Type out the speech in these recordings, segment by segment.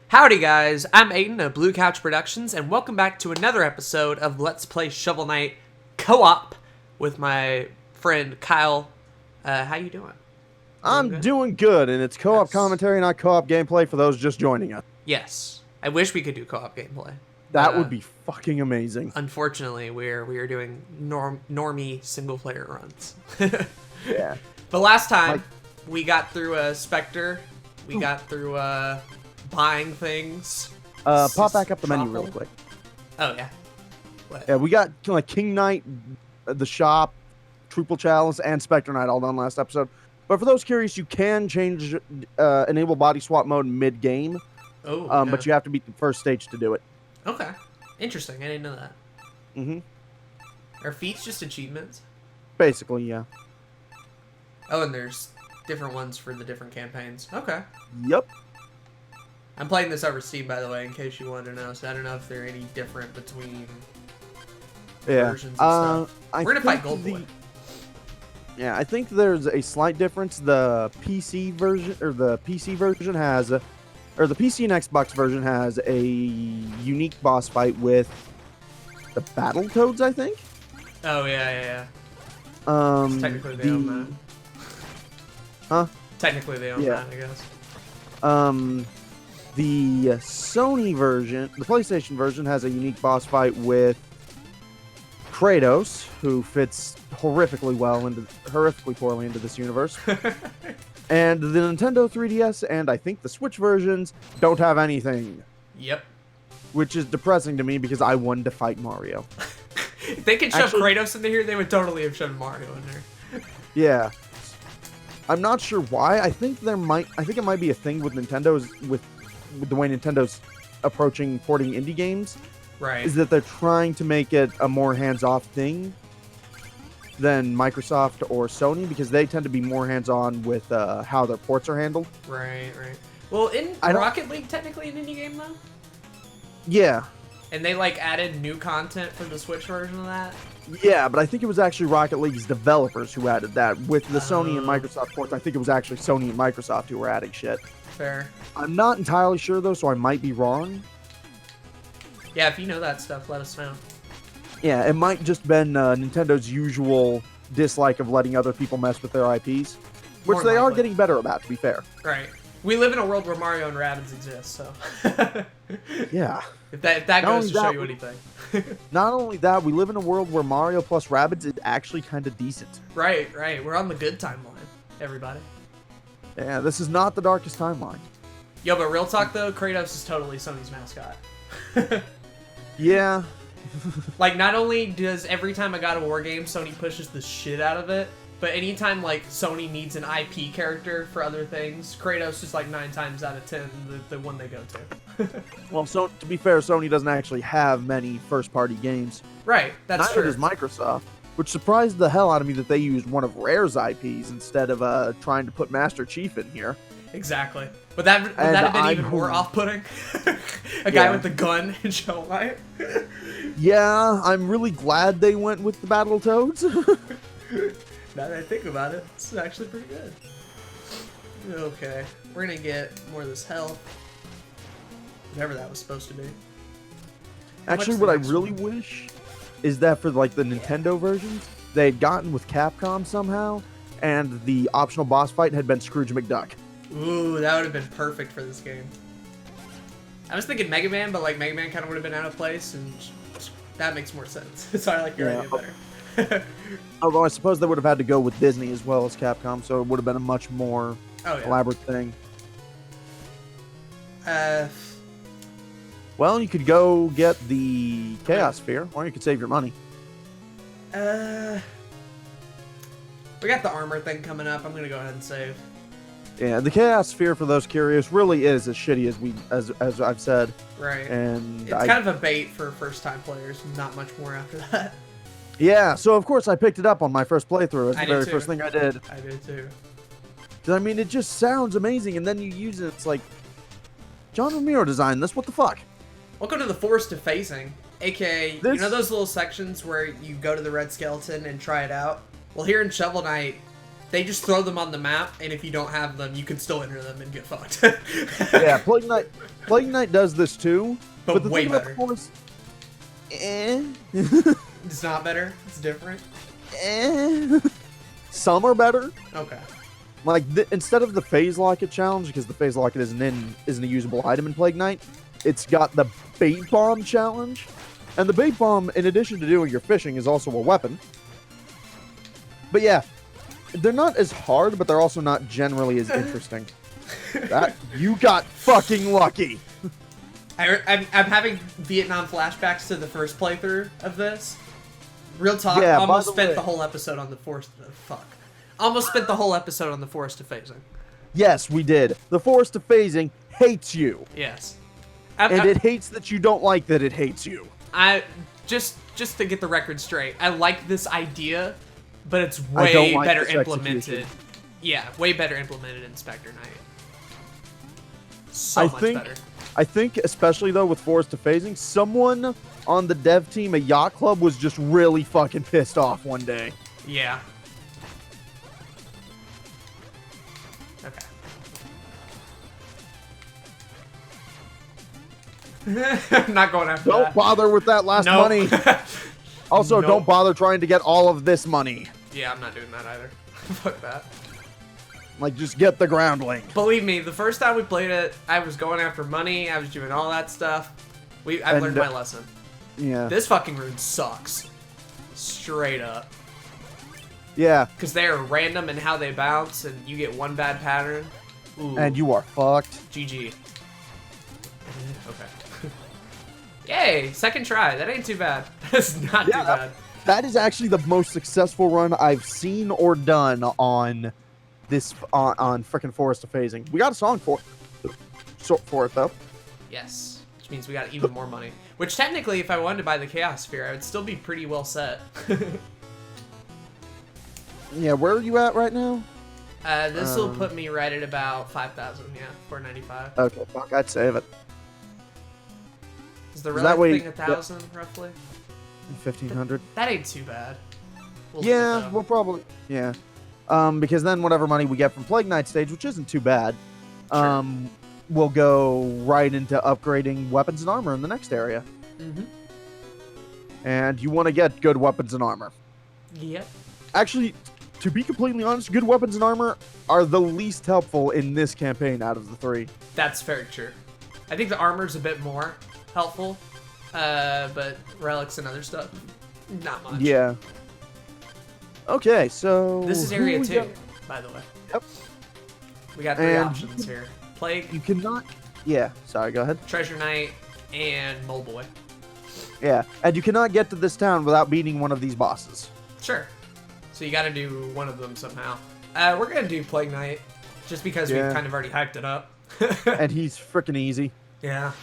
Howdy guys, I'm Aden of Blue Couch Productions, and welcome back to another episode of Let's Play Shovel Knight Co-op with my friend Kyle. How you doing? I'm doing good, and it's co-op Yes. commentary, not co-op gameplay for those just joining us. Yes. I wish we could do co-op gameplay. That would be fucking amazing. Unfortunately, we are doing normie single-player runs. Yeah. But last time, we got through Spectre, we got through buying things. Pop back up the menu real quick. Oh, yeah. What? Yeah, we got like King Knight, the shop, Triple Chalice, and Spectre Knight all done last episode. But for those curious, you can change enable body swap mode mid-game. Oh, okay. But you have to beat the first stage to do it. Okay. Interesting. I didn't know that. Mm-hmm. Are feats just achievements? Basically, yeah. Oh, and there's different ones for the different campaigns. Okay. Yep. I'm playing this over Steam, by the way, in case you wanted to know. So I don't know if they're any different between versions and stuff. We're gonna fight Gold Boy. Yeah, I think there's a slight difference. The PC version, or the PC version has, or the PC and Xbox version has a unique boss fight with the Battletoads, I think. Oh yeah. Technically they own that. Huh? Technically they own that, I guess. The Sony version, the PlayStation version, has a unique boss fight with Kratos, who fits horrifically poorly into this universe. And the Nintendo 3DS and I think the Switch versions don't have anything. Yep. Which is depressing to me because I wanted to fight Mario. If they could shove Kratos into here, they would totally have shoved Mario in there. Yeah. I'm not sure why. I think it might be a thing with Nintendo's with the way Nintendo's approaching porting indie games. Right. Is that they're trying to make it a more hands-off thing than Microsoft or Sony, because they tend to be more hands-on with how their ports are handled. Right. Well, isn't Rocket League technically an indie game, though? Yeah. And they, added new content for the Switch version of that? Yeah, but I think it was actually Rocket League's developers who added that. With the Sony and Microsoft ports, I think it was actually Sony and Microsoft who were adding shit. Fair. I'm not entirely sure, though, so I might be wrong. Yeah, if you know that stuff, let us know. Yeah, it might just been Nintendo's usual dislike of letting other people mess with their IPs, which they are getting better about, to be fair. Right. We live in a world where Mario and Rabbids exist, so... Yeah. If that goes to show you anything. Not only that, we live in a world where Mario plus Rabbids is actually kind of decent. Right. We're on the good timeline, everybody. Yeah, this is not the darkest timeline. Yo, but real talk, though, Kratos is totally Sony's mascot. Yeah. Not only does every time I got a war game, Sony pushes the shit out of it, but anytime, Sony needs an IP character for other things, Kratos is, 9 times out of 10 the one they go to. Well, so to be fair, Sony doesn't actually have many first-party games. Right, that's true. Neither does Microsoft, which surprised the hell out of me that they used one of Rare's IPs instead of trying to put Master Chief in here. Exactly. Would that have been even more off-putting? A guy with the gun in Shovel Knight? Yeah, I'm really glad they went with the Battletoads. Now that I think about it, it's actually pretty good. Okay, we're gonna get more of this health. Whatever that was supposed to be. Actually, what I really wish is that for the Nintendo versions, they had gotten with Capcom somehow, and the optional boss fight had been Scrooge McDuck. Ooh, that would have been perfect for this game. I was thinking Mega Man, but Mega Man kind of would have been out of place, and that makes more sense. So I like your idea better. Although I suppose they would have had to go with Disney as well as Capcom, so it would have been a much more elaborate thing. Well, you could go get the Chaos Sphere, or you could save your money. We got the armor thing coming up. I'm gonna go ahead and save. Yeah, the Chaos Sphere, for those curious, really is as shitty as I've said. Right. And it's kind of a bait for first-time players. Not much more after that. Yeah, so of course I picked it up on my first playthrough. It's the very first thing I did. I did too. Because, I mean, it just sounds amazing, and then you use it, it's like, John Romero designed this, what the fuck? Welcome to the Forest of Phasing, aka, you know those little sections where you go to the Red Skeleton and try it out? Well, here in Shovel Knight, They just throw them on the map, and if you don't have them, you can still enter them and get fucked. Yeah, Plague Knight does this too, but the way thing about better. the Forest, It's not better. It's different. Some are better. Okay. Like instead of the phase locket challenge, because the phase locket isn't a usable item in Plague Knight, it's got the bait bomb challenge, and the bait bomb, in addition to doing your fishing, is also a weapon. But yeah, they're not as hard, but they're also not generally as interesting. That you got fucking lucky. I'm having Vietnam flashbacks to the first playthrough of this. Real talk, Yeah, almost by the spent way- the whole episode on the forest. Fuck. Almost spent the whole episode on the forest of phasing. Yes, we did. The Forest of Phasing hates you, Yes. and it hates that you don't like that it hates you. I just to get the record straight, I like this idea, but it's I don't way like better this implemented. execution. Yeah, way better implemented in Spectre Knight. So much better. I think, especially though with Forest of Phasing, someone on the dev team at Yacht Club was just really fucking pissed off one day. Yeah. Okay. I'm not going after Don't that. bother with that last Nope. money. Also, Nope. don't bother trying to get all of this money. Yeah, I'm not doing that either. Fuck that. Like, just get the groundling. Believe me, the first time we played it, I was going after money. I was doing all that stuff. I've And, learned my lesson. Yeah. This fucking rune sucks. Straight up. Yeah. Because they are random in how they bounce, and you get one bad pattern. Ooh. And you are fucked. GG. Okay. Yay! Second try. That ain't too bad. That's not too bad. That is actually the most successful run I've seen or done on this on frickin' Forest of Phasing. We got a song for it though. Yes. Which means we got even more money. Which technically, if I wanted to buy the Chaos Sphere, I would still be pretty well set. Yeah, where are you at right now? This will put me right at about 5,000. Yeah, 495. Okay, fuck, I'd save it. Is the that relic way- thing 1,000 roughly? 1,500. That ain't too bad. We'll see, Yeah, though. we'll probably because then whatever money we get from Plague Knight stage, which isn't too bad, will go right into upgrading weapons and armor in the next area. Mhm. And you want to get good weapons and armor. Yep. Actually, to be completely honest, good weapons and armor are the least helpful in this campaign out of the three. That's very true. I think the armor's a bit more helpful, but relics and other stuff, not much. Yeah. Okay, so This is who area we 2, got? by the way. Yep. We got 3 And options here. Plague, You cannot. Yeah. Sorry. Go ahead. Treasure Knight, and Mole Boy. Yeah, and you cannot get to this town without beating one of these bosses. Sure. So you gotta do one of them somehow. We're gonna do Plague Knight, just because Yeah. we've kind of already hyped it up. And he's freaking easy. Yeah.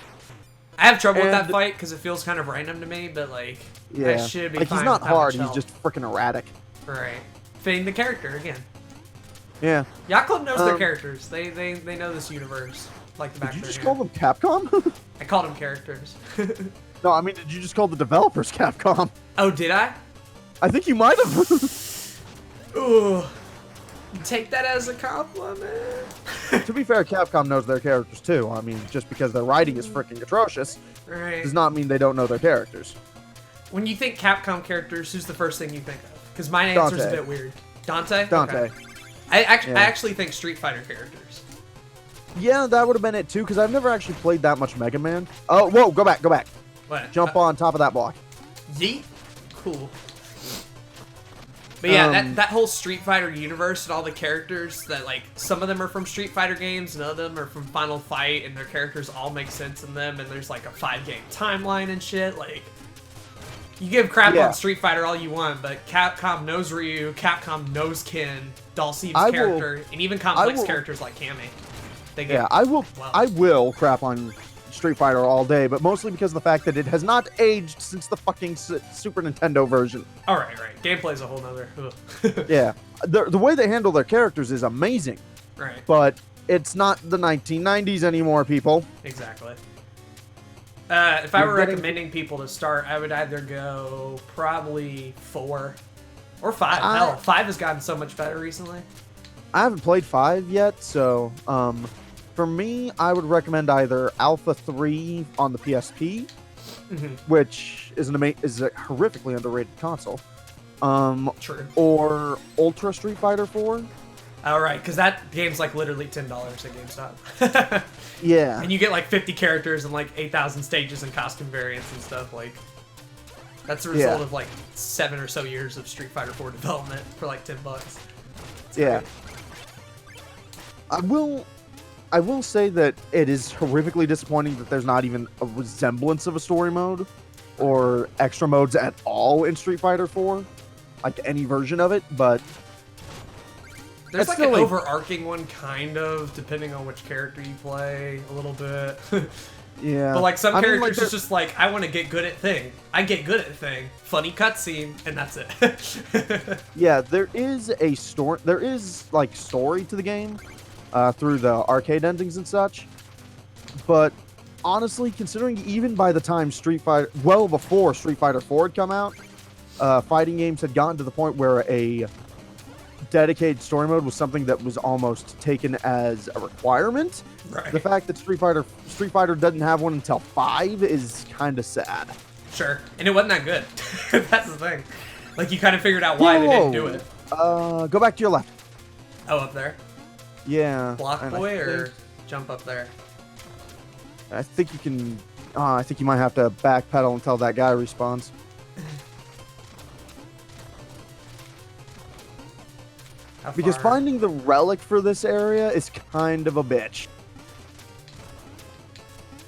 I have trouble with that And- fight because it feels kind of random to me, but like, Yeah. I should be Like fine he's not with how much hard. He's health. just freaking erratic. Right. Fitting the character again. Yeah. Yacht Club knows their Um, characters. They know this universe like the back Did you of just their call hand. them Capcom? I called them characters. No, I mean, did you just call the developers Capcom? Oh, did I? I think you might have. Ooh. Take that as a compliment. To be fair, Capcom knows their characters too. I mean, just because their writing is freaking atrocious Right. does not mean they don't know their characters. When you think Capcom characters, who's the first thing you think of? Because my answer's a Dante. bit weird. Dante? Dante. Okay. I Yeah. actually think Street Fighter characters. Yeah, that would have been it too, because I've never actually played that much Mega Man. Oh, whoa, go back. What? Jump on top of that block. Yeet. Cool. But yeah, Um, that whole Street Fighter universe and all the characters that, like, some of them are from Street Fighter games and other them are from Final Fight, and their characters all make sense in them, and there's like a 5-game timeline and shit. Like, you give crap Yeah. on Street Fighter all you want, but Capcom knows Ryu, Capcom knows Ken, Dhalsim's I will- character, and even complex will- characters like Cameo. They get Yeah, I will. well. I will crap on Street Fighter all day, but mostly because of the fact that it has not aged since the fucking Super Nintendo version. All right. Gameplay's a whole nother. Ugh. Yeah, the way they handle their characters is amazing, Right. but it's not the 1990s anymore, people. Exactly. If I You're were getting- recommending people to start, I would either go probably 4 Or 5. Hell, 5 has gotten so much better recently. I haven't played 5 yet, so for me, I would recommend either Alpha 3 on the PSP, which is is a horrifically underrated console. True. Or Ultra Street Fighter 4. All right, because that game's like literally $10 at GameStop. Yeah. And you get like 50 characters and like 8,000 stages and costume variants and stuff. Like, that's the result of like 7 or so years of Street Fighter 4 development for like $10. It's yeah. great. I will say that it is horrifically disappointing that there's not even a resemblance of a story mode or extra modes at all in Street Fighter 4, like any version of it, but there's like an overarching one, kind of, depending on which character you play, a little bit. Yeah. But like some characters, it's just like, I want to get good at thing. I get good at thing. Funny cutscene, and that's it. Yeah, there is a story. There is like story to the game through the arcade endings and such. But honestly, considering even by the time well before Street Fighter 4 had come out, fighting games had gotten to the point where a dedicated story mode was something that was almost taken as a requirement. Right. The fact that Street Fighter doesn't have one until 5 is kind of sad. Sure, and it wasn't that good. That's the thing. Like, you kind of figured out why they didn't do it. Go back to your left. Oh, up there? Yeah. Block boy or jump up there? I think you can... I think you might have to backpedal until that guy respawns. Because finding the relic for this area is kind of a bitch.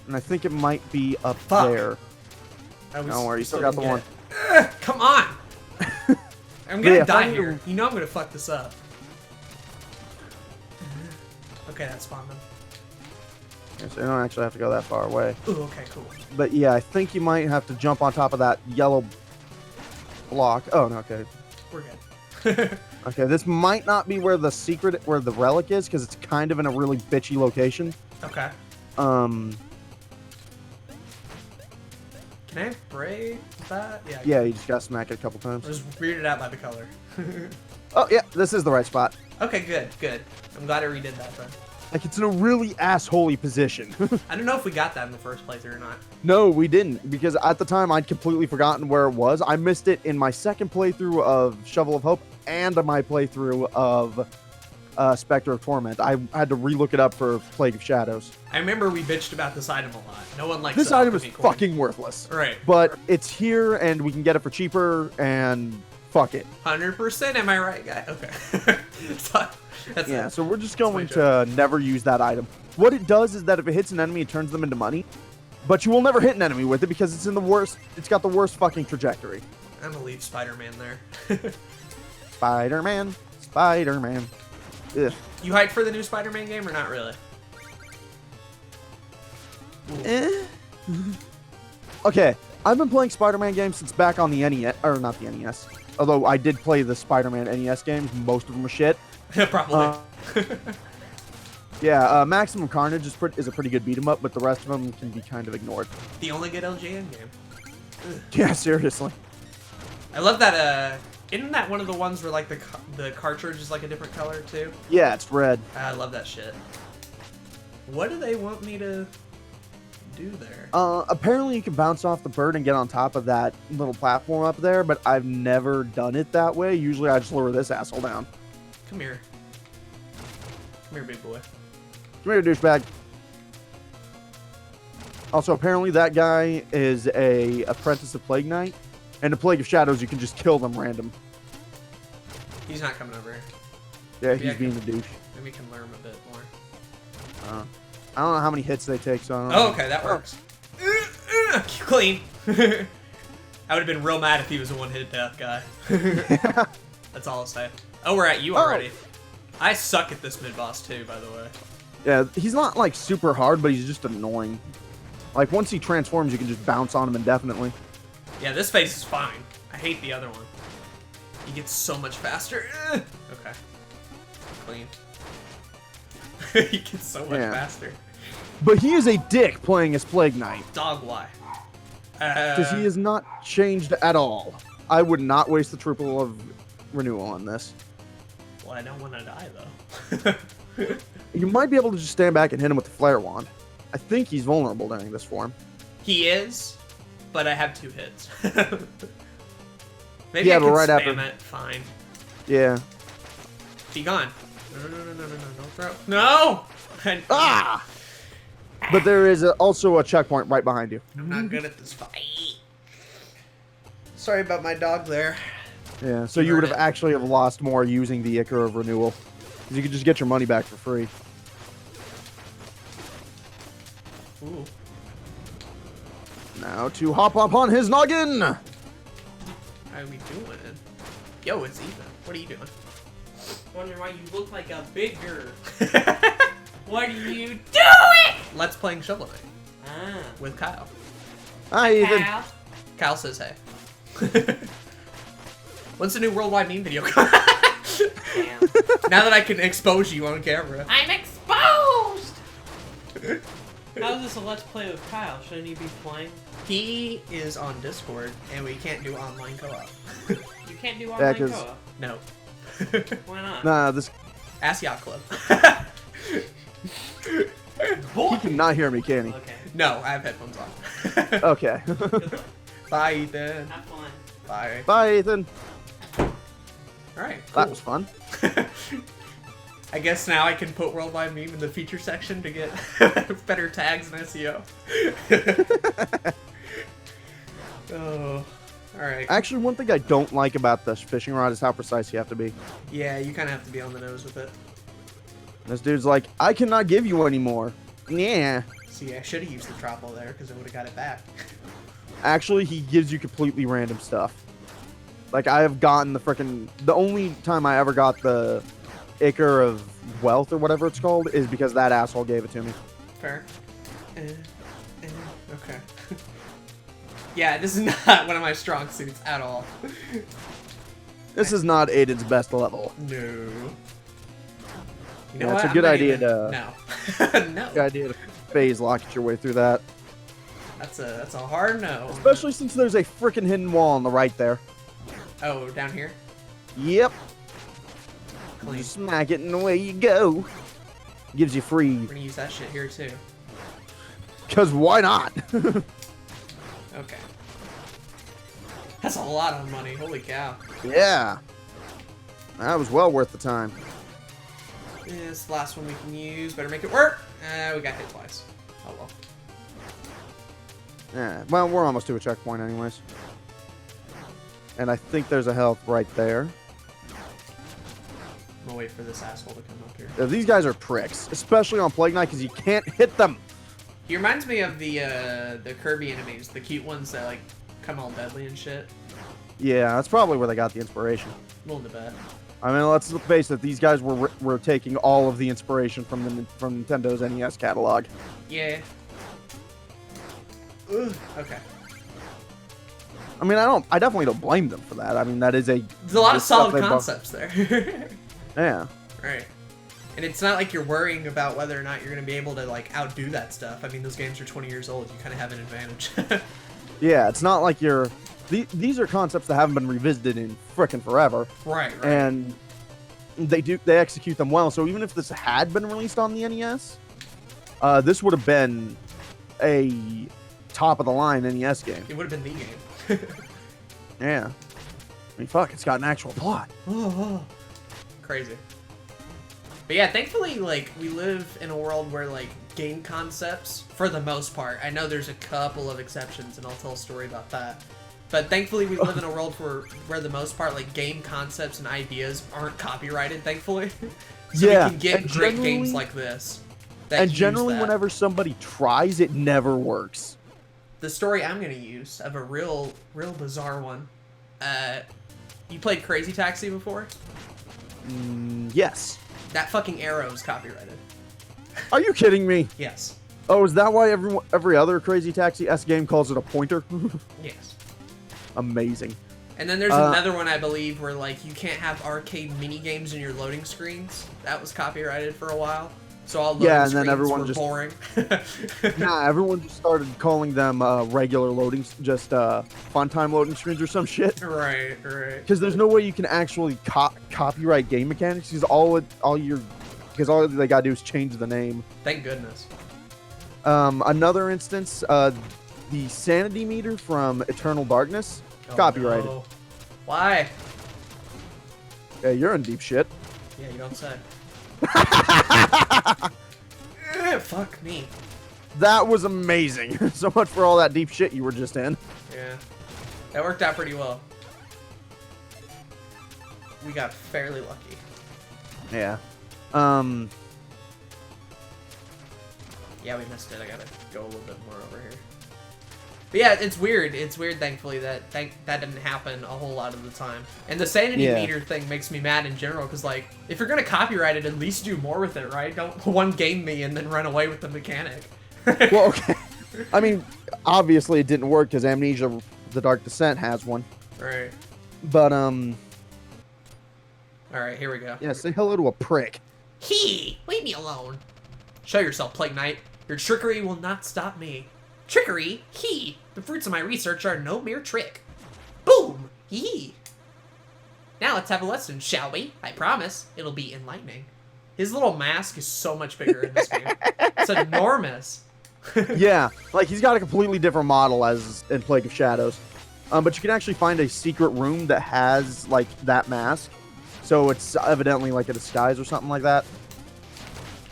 And I think it might be up there. Don't worry, you still got the one. Come on! I'm gonna die here. You know I'm gonna fuck this up. Okay, that spawned them. Yeah, so you don't actually have to go that far away. Ooh, okay, cool. But yeah, I think you might have to jump on top of that yellow block. Oh, no, okay. We're good. Okay, this might not be where the relic is, because it's kind of in a really bitchy location. Okay. Can I break that? Yeah. Yeah, you just gotta smack it a couple times. I was weirded out by the color. Oh, yeah, this is the right spot. Okay, good, good. I'm glad I redid that then. Like, it's in a really assholey position. I don't know if we got that in the first playthrough or not. No, we didn't, because at the time I'd completely forgotten where it was. I missed it in my second playthrough of Shovel of Hope and my playthrough of Spectre of Torment. I had to relook it up for Plague of Shadows. I remember we bitched about this item a lot. No one likes this item is fucking worthless. Right. But it's here and we can get it for cheaper and fuck it. 100%, am I right, guy? Okay. So we're just going to never use that item. What it does is that if it hits an enemy, it turns them into money. But you will never hit an enemy with it because it's it's got the worst fucking trajectory. I'm gonna leave Spider-Man there. Spider-Man. Spider-Man. Ugh. You hyped for the new Spider-Man game or not really? Okay, I've been playing Spider-Man games since back on the NES, or not the NES. Although I did play the Spider-Man NES games, most of them are shit. Probably. Yeah, Maximum Carnage is a pretty good beat 'em up, but the rest of them can be kind of ignored. The only good LJN game. Yeah, seriously. I love that. Isn't that one of the ones where like the cartridge is like a different color too? Yeah, it's red. I love that shit. What do they want me to do there? Apparently you can bounce off the bird and get on top of that little platform up there, but I've never done it that way. Usually I just lure this asshole down. Come here. Come here, big boy. Come here, douchebag. Also, apparently that guy is a apprentice of Plague Knight. And the Plague of Shadows, you can just kill them random. He's not coming over here. Yeah, maybe he's being a douche. Maybe we can learn him a bit more. I don't know how many hits they take, so I don't know. Oh, okay, that works. Clean. I would have been real mad if he was a one-hit death guy. That's all I'll say. Oh, we're at you already. I suck at this mid-boss too, by the way. Yeah, he's not like super hard, but he's just annoying. Like once he transforms, you can just bounce on him indefinitely. Yeah, this phase is fine. I hate the other one. He gets so much faster. Okay. Clean. He gets so much faster. But he is a dick playing as Plague Knight. Dog, why? Because he is not changed at all. I would not waste the triple of renewal on this. Well, I don't want to die though. You might be able to just stand back and hit him with the flare wand. I think he's vulnerable during this form. He is, but I have 2 hits. Maybe Yeah, I but can right spam after- it. Fine. Yeah. Be gone. No, don't throw. No! Ah! But there is also a checkpoint right behind you. I'm not good at this fight. Sorry about my dog there. Yeah, so you would have Earn it. actually have lost more using the Icar of Renewal. 'Cause you could just get your money back for free. Ooh. Now to hop up on his noggin! How are we doing? Yo, it's even. What are you doing? Wondering why you look like a bigger. Why do you do it? Let's playing Shovel Knight. Ah. With Kyle. Hi, Ethan. Kyle says hey. When's the new WorldWideMeme video coming? Now that I can expose you on camera. I'm exposed! How is this a Let's Play with Kyle? Shouldn't he be playing? He is on Discord, and we can't do online co-op. You can't do online 'cause- co-op. No. Why not? Nah, this Ask Yacht Club. Boy! he cannot hear me, can he? Okay. No, I have headphones on. Okay. Good luck. Bye, Ethan. Have fun. Bye. Bye, Ethan. Alright, That cool. was fun. I guess now I can put WorldWideMeme in the feature section to get better tags and SEO. Oh, alright. Actually, one thing I don't like about this fishing rod is how precise you have to be. Yeah, you kind of have to be on the nose with it. This dude's like, I cannot give you any more. Yeah. See, I should have used the Tropical there because I would have got it back. Actually, he gives you completely random stuff. Like, I have gotten the only time I ever got the Icar of Wealth or whatever it's called is because that asshole gave it to me. Fair. Okay. Yeah, this is not one of my strong suits at all. This is not Aden's best level. No. You Yeah, know it's what? a I'm good not idea even- to- No. No. Good idea to phase lock your way through that. That's a hard no. Especially since there's a freaking hidden wall on the right there. Oh, down here? Yep. Clean. You smack it and away you go. Gives you free. We're gonna use that shit here too. Because why not? Okay. That's a lot of money. Holy cow. Yeah. That was well worth the time. This is the last one we can use. Better make it work. We got hit twice. Oh well. Yeah. Well, we're almost to a checkpoint anyways. And I think there's a health right there. I'm gonna wait for this asshole to come up here. These guys are pricks. Especially on Plague Knight because you can't hit them. He reminds me of the Kirby enemies, the cute ones that like come all deadly and shit. Yeah, that's probably where they got the inspiration. Willing to bet. I mean, let's face it. These guys were taking all of the inspiration from Nintendo's NES catalog. Yeah. Ugh. Okay. I mean, I definitely don't blame them for that. I mean, that is a. There's a lot of the stuff solid they concepts there. Yeah. Right. And it's not like you're worrying about whether or not you're going to be able to like outdo that stuff. I mean, those games are 20 years old. You kind of have an advantage. Yeah, it's not like you're. These are concepts that haven't been revisited in frickin' forever, right. and they execute them well. So even if this had been released on the NES, this would have been a top of the line NES game. It would have been the game. Yeah. I mean, fuck, it's got an actual plot. Crazy. But yeah, thankfully, like, we live in a world where, like, game concepts, for the most part, I know there's a couple of exceptions, and I'll tell a story about that. But thankfully, we live in a world where the most part, like, game concepts and ideas aren't copyrighted, thankfully. So Yeah, we can get and great generally- games like this. That And use generally, that. whenever somebody tries, it never works. The story I'm going to use of a real bizarre one. You played Crazy Taxi before? Yes. That fucking arrow is copyrighted. Are you kidding me? Yes. Oh, is that why every other Crazy Taxi S game calls it a pointer? Yes. Amazing. And then there's another one, I believe, where, like, you can't have arcade mini games in your loading screens. That was copyrighted for a while. So all loading Yeah, and screens then everyone were just boring. nah, everyone just started calling them regular loading, just fun time loading screens or some shit. Right. Because there's no way you can actually copyright game mechanics. Because all they gotta do is change the name. Thank goodness. Another instance, the sanity meter from Eternal Darkness, copyrighted. No. Why? Yeah, you're in deep shit. Yeah, you don't say. Fuck me. That was amazing. So much for all that deep shit you were just in. Yeah. That worked out pretty well. We got fairly lucky. Yeah. Yeah, we missed it. I gotta go a little bit more over here. But yeah, it's weird. It's weird, thankfully, that didn't happen a whole lot of the time. And the sanity meter thing makes me mad in general, because, like, if you're gonna copyright it, at least do more with it, right? Don't one game me and then run away with the mechanic. Well, okay. I mean, obviously it didn't work because Amnesia: The Dark Descent has one. Right. But Alright, here we go. yeah, say hello to a prick. Leave me alone. Show yourself, Plague Knight. Your trickery will not stop me. Trickery? The fruits of my research are no mere trick. Boom! Now let's have a lesson, shall we? I promise, it'll be enlightening. His little mask is so much bigger in this game. It's enormous. Yeah, like he's got a completely different model as in Plague of Shadows. But you can actually find a secret room that has like that mask. So it's evidently like a disguise or something like that.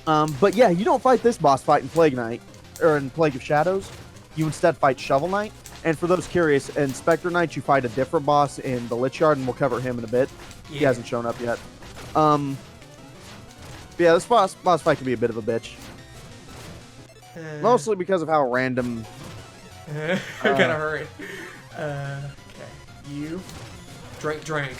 But yeah, you don't fight this boss fight in Plague Knight, or in Plague of Shadows. You instead fight Shovel Knight. And for those curious, in Spectre Knight, you fight a different boss in the Lich Yard, and we'll cover him in a bit. Yeah. He hasn't shown up yet. But yeah, this boss fight can be a bit of a bitch. Mostly because of how random... I gotta hurry. Okay. You... Drink.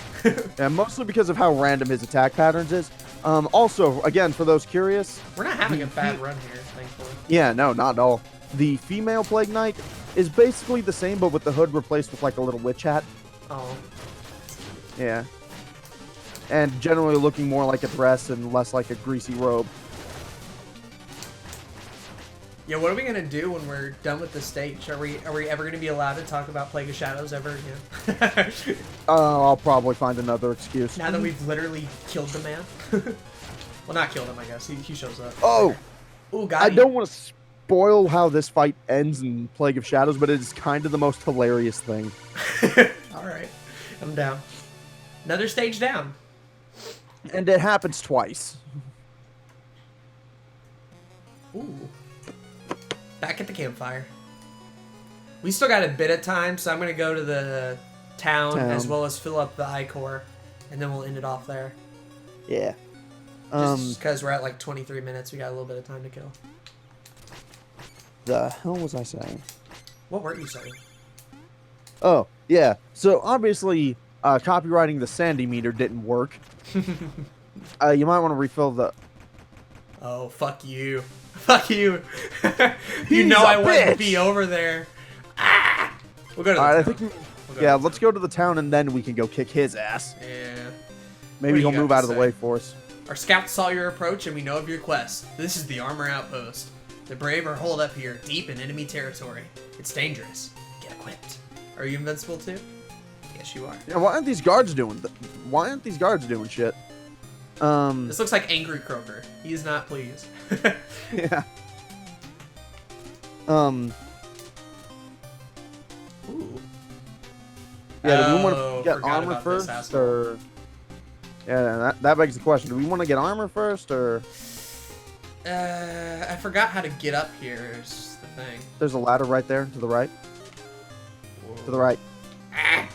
Yeah, mostly because of how random his attack patterns is. Also, again, for those curious... We're not having a bad run here, thankfully. Yeah, no, not at all. The female Plague Knight is basically the same, but with the hood replaced with like a little witch hat. Oh. Yeah. And generally looking more like a dress and less like a greasy robe. Yeah, what are we gonna do when we're done with the stage? Are we ever gonna be allowed to talk about Plague of Shadows ever again? I'll probably find another excuse. Now that we've literally killed the man. Well, not killed him, I guess. He shows up. Oh! Ooh, got I him. don't want to spoil how this fight ends in Plague of Shadows, but it is kind of the most hilarious thing. Alright. I'm down. Another stage down. And it happens twice. Ooh. Back at the campfire. We still got a bit of time, so I'm going to go to the town as well as fill up the Ichor, and then we'll end it off there. Yeah. Just because we're at like 23 minutes, we got a little bit of time to kill. The hell was I saying? What were you saying? Oh, yeah. So obviously, copywriting the sandy meter didn't work. You might want to refill the... Oh, fuck you. Fuck you. You He's know a I wanted to bitch. be over there. Ah! We'll go to the Alright, I town. think... We'll go Yeah, to the let's go to the town and then we can go kick his ass. town. Yeah. Maybe What do he'll you got move to out of the say? way for us. Our scouts saw your approach and we know of your quest. This is the armor outpost. The brave are holed up here, deep in enemy territory. It's dangerous. Get equipped. Are you invincible too? Yes, you are. Yeah, why aren't these guards doing... Why aren't these guards doing shit? This looks like Angry Croaker. He is not pleased. Yeah. Ooh. Yeah, do we want Oh, to get forgot armor about this first, asshole. or... Yeah, that begs the question. Do we want to get armor first, or... I forgot how to get up here is the thing. There's a ladder right there, to the right. Whoa. To the right. Ah!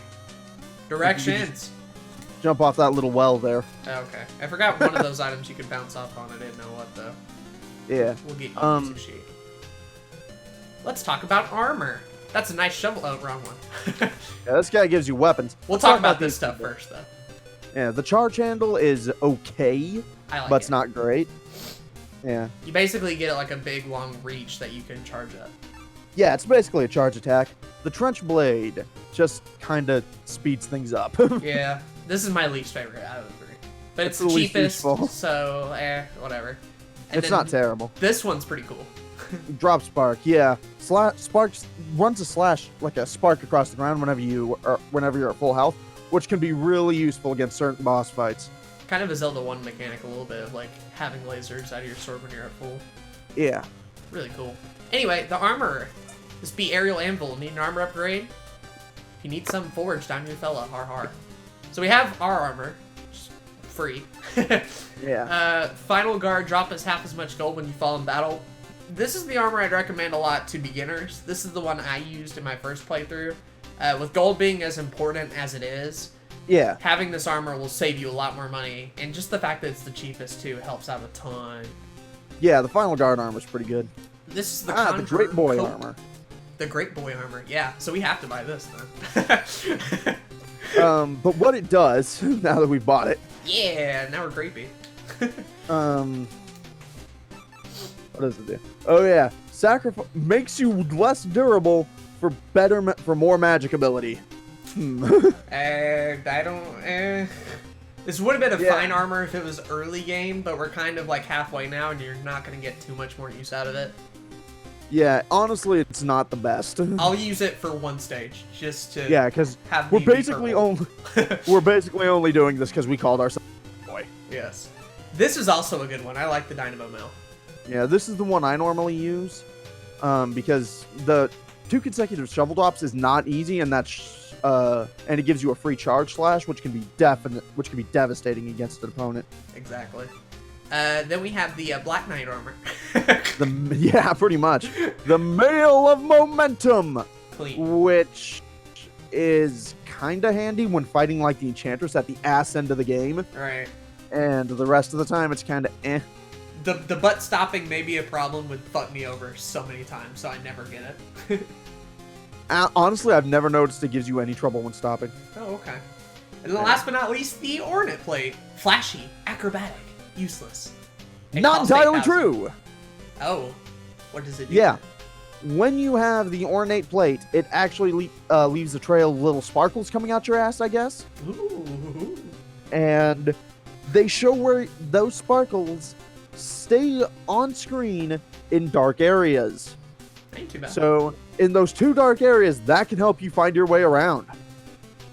Directions! Jump off that little well there. Okay. I forgot one of those items you could bounce off on. I didn't know what though. Yeah. We'll get you sheet. Let's talk about armor. That's a nice shovel. Oh, wrong one. Yeah, this guy gives you weapons. We'll Let's talk about this these stuff people. first, though. Yeah, the charge handle is okay, I like but it. it's not great. Yeah. You basically get like a big, long reach that you can charge up. Yeah, it's basically a charge attack. The trench blade just kind of speeds things up. Yeah. This is my least favorite out of the three. But it's It's the the least cheapest, useful. so, whatever. And it's then not terrible. This one's pretty cool. Drop spark, yeah. Spark runs a slash like a spark across the ground whenever you're at full health, which can be really useful against certain boss fights. Kind of a Zelda 1 mechanic, a little bit of like having lasers out of your sword when you're at full. Yeah. Really cool. Anyway, the armor. This be aerial anvil. Need an armor upgrade? If you need some forged, I'm your fella. Har har. So we have our armor. Just free. Yeah. Final guard. Drop us half as much gold when you fall in battle. This is the armor I'd recommend a lot to beginners. This is the one I used in my first playthrough. With gold being as important as it is, Yeah. having this armor will save you a lot more money. And just the fact that it's the cheapest, too, helps out a ton. Yeah, the final guard armor is pretty good. This is the the Great Boy coat. armor. The Great Boy armor, yeah. So we have to buy this, then. But what it does, now that we've bought it, Yeah, now we're grapey. what does it do? Oh yeah, sacrifice makes you less durable for more magic ability. I don't. This would have been a Yeah. fine armor if it was early game, but we're kind of like halfway now, and you're not gonna get too much more use out of it. Yeah, honestly, it's not the best. I'll use it for one stage, just to Yeah, because have we're me be basically purple. only doing this because we called ourselves boy. Yes. This is also a good one. I like the Dynamo Mill. Yeah, this is the one I normally use, because the 2 consecutive shovel drops is not easy, and and it gives you a free charge slash, which can be devastating against an opponent. Exactly. Then we have the Black Knight armor. Yeah, pretty much. The Mail of Momentum, Clean. which is kind of handy when fighting like the Enchantress at the ass end of the game, Right. and the rest of the time it's kind of eh. The butt stopping may be a problem with fuck me over so many times, so I never get it. Honestly, I've never noticed it gives you any trouble when stopping. Oh, okay. And then last but not least, the Ornate Plate. Flashy, acrobatic, useless. It Not costs entirely 8,000. true. Oh. What does it do? Yeah. When you have the ornate plate, it actually leaves a trail of little sparkles coming out your ass, I guess. Ooh. And they show where those sparkles stay on screen in dark areas. Ain't too bad. So, in those 2 dark areas, that can help you find your way around.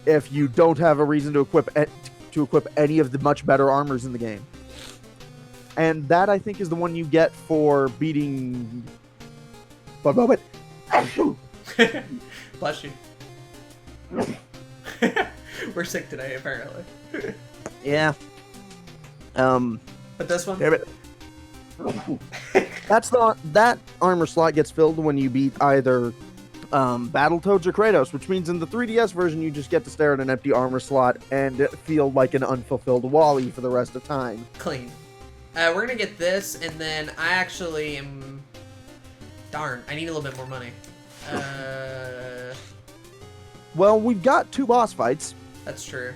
If you don't have a reason to equip any of the much better armors in the game. And that, I think, is the one you get for beating... One moment. Bless you. We're sick today, apparently. Yeah. But this one? Damn it. That armor slot gets filled when you beat either Battletoads or Kratos, which means in the 3DS version you just get to stare at an empty armor slot and feel like an unfulfilled Wally for the rest of time. Clean. We're gonna get this, and then I actually am... Darn, I need a little bit more money. Well, we've got 2 boss fights. That's true.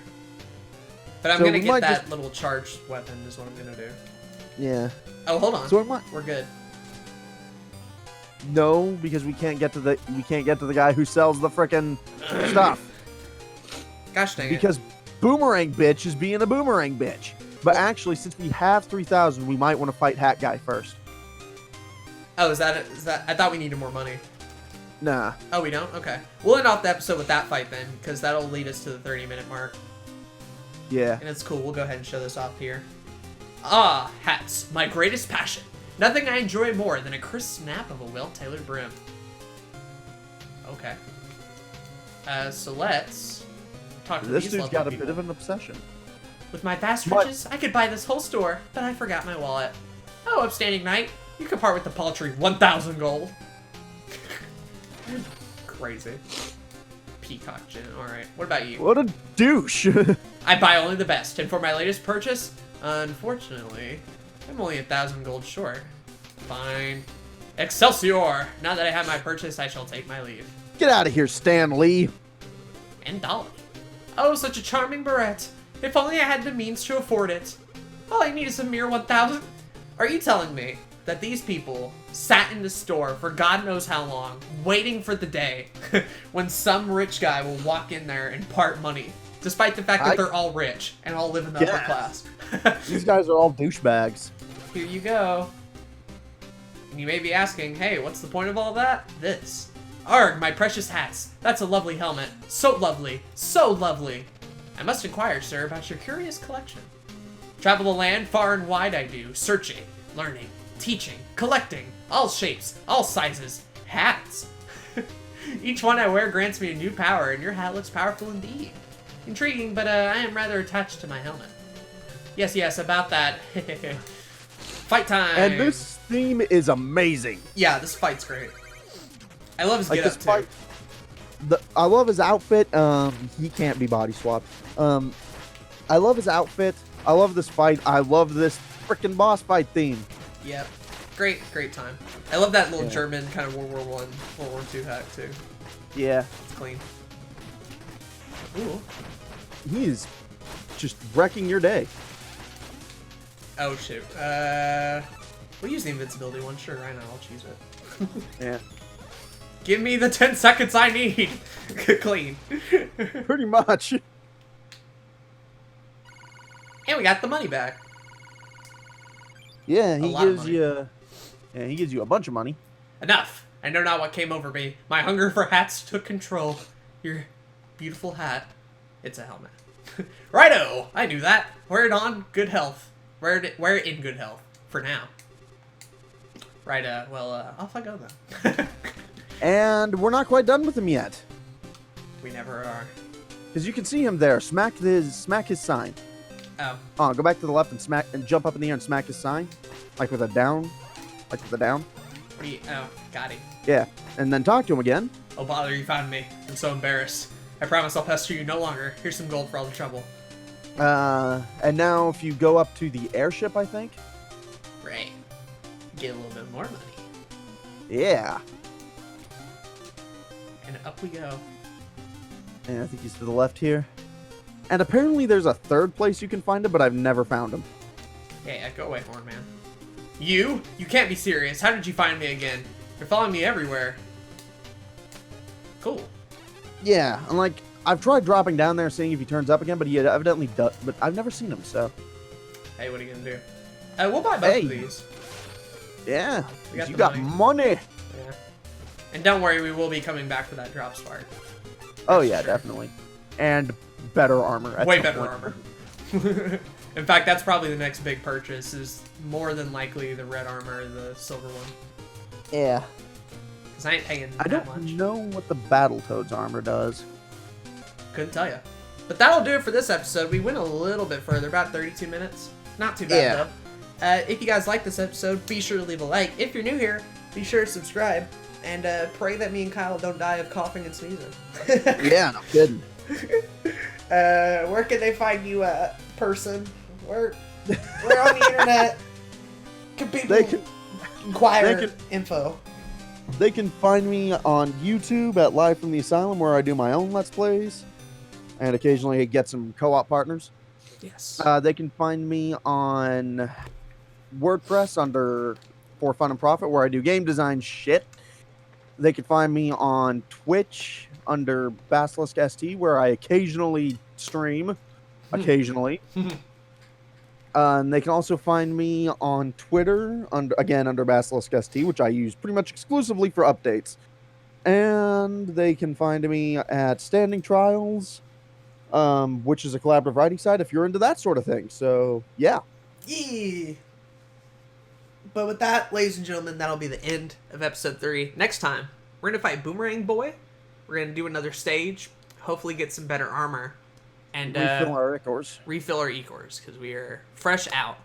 But I'm So gonna we get might that just- little charged weapon is what I'm gonna do. Yeah. Oh, hold on. So it might... We're good. No, because we can't get to the guy who sells the frickin' stuff. Gosh dang it. Because Boomerang Bitch is being a Boomerang Bitch. But actually, since we have 3,000, we might want to fight Hat Guy first. Oh, is that it? I thought we needed more money. Nah. Oh, we don't? Okay. We'll end off the episode with that fight then, because that'll lead us to the 30-minute mark. Yeah. And it's cool. We'll go ahead and show this off here. Ah, hats. My greatest passion. Nothing I enjoy more than a crisp snap of a well-tailored brim. Okay. So let's talk to This these dude's lovely got a people. bit of an obsession. With my vast What? riches, I could buy this whole store, but I forgot my wallet. Oh, upstanding knight, you could part with the paltry 1,000 gold. Crazy. Peacock gin. Alright, what about you? What a douche. I buy only the best, and for my latest purchase, unfortunately, I'm only 1,000 gold short. Fine. Excelsior! Now that I have my purchase, I shall take my leave. Get out of here, Stan Lee. And Dolly. Oh, such a charming barrette. If only I had the means to afford it. All I need is a mere 1,000. Are you telling me that these people sat in the store for God knows how long, waiting for the day when some rich guy will walk in there and part money, despite the fact that they're all rich and all live in the upper class? These guys are all douchebags. Here you go. And you may be asking, hey, what's the point of all that? This. Arg, my precious hats. That's a lovely helmet. So lovely. So lovely. I must inquire, sir, about your curious collection. Travel the land far and wide I do, searching, learning, teaching, collecting, all shapes, all sizes, hats. Each one I wear grants me a new power, and your hat looks powerful indeed. Intriguing, but I am rather attached to my helmet. Yes, about that. Fight time! And this theme is amazing. Yeah, this fight's great. I love his Like get-up, this fight, too. I love his outfit. He can't be body swapped. I love his outfit. I love this fight. I love this freaking boss fight theme. Yep. Great time. I love that little German kind of World War I, World War II hat, too. Yeah. It's clean. Ooh. He is just wrecking your day. Oh, shoot. We'll use the invincibility one. Sure, right now. I'll choose it. Yeah. Give me the 10 seconds I need. Clean. Pretty much. And we got the money back. Yeah, A lot of money. he gives you a bunch of money. Enough. I know not what came over me. My hunger for hats took control. Your beautiful hat. It's a helmet. Righto! I knew that. Wear it on good health. Wear it in good health. For now. Right, off I go then. And we're not quite done with him yet. We never are. Because you can see him there. Smack his sign. Oh. Go back to the left and jump up in the air and smack his sign. Like with a down. What do you... Oh, got him. Yeah. And then talk to him again. Oh, bother, you found me. I'm so embarrassed. I promise I'll pester you no longer. Here's some gold for all the trouble. And now if you go up to the airship, I think. Right. Get a little bit more money. Yeah. And up we go. And I think he's to the left here. And apparently there's a third place you can find him, but I've never found him. Yeah, go away, Horn Man. You? You can't be serious. How did you find me again? You're following me everywhere. Cool. Yeah, and like, I've tried dropping down there seeing if he turns up again, but he evidently does, but I've never seen him, so. Hey, what are you gonna do? We'll buy both of these. Yeah, We got you the got money. money. Yeah. And don't worry, we will be coming back for that drop spark. Oh yeah, definitely. And better armor. at Way some better point. armor. In fact, that's probably the next big purchase, is more than likely the red armor or the silver one. Yeah. Because I ain't paying I that don't much. know what the Battletoads armor does. Couldn't tell you. But that'll do it for this episode. We went a little bit further, about 32 minutes. Not too bad, though. If you guys like this episode, be sure to leave a like. If you're new here, be sure to subscribe. And pray that me and Kyle don't die of coughing and sneezing. Yeah, no kidding. Where can they find you, person? We're on the internet. Can people inquire info? They can find me on YouTube at Live from the Asylum, where I do my own Let's Plays. And occasionally get some co-op partners. Yes. They can find me on WordPress under For Fun and Profit, where I do game design shit. They can find me on Twitch under Basilisk ST, where I occasionally stream. Occasionally. And they can also find me on Twitter, under Basilisk ST, which I use pretty much exclusively for updates. And they can find me at Standing Trials, which is a collaborative writing site if you're into that sort of thing. So, yeah. Yeah. But with that, ladies and gentlemen, that'll be the end of episode 3. Next time, we're going to fight Boomerang Boy. We're going to do another stage. Hopefully get some better armor. And refill our Icors. Refill our Icors, because we are fresh out.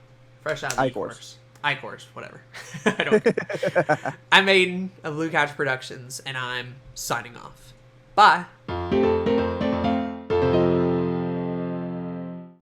Fresh out of Icors. Icors, whatever. I don't care. I'm Aden of Blue Couch Productions, and I'm signing off. Bye.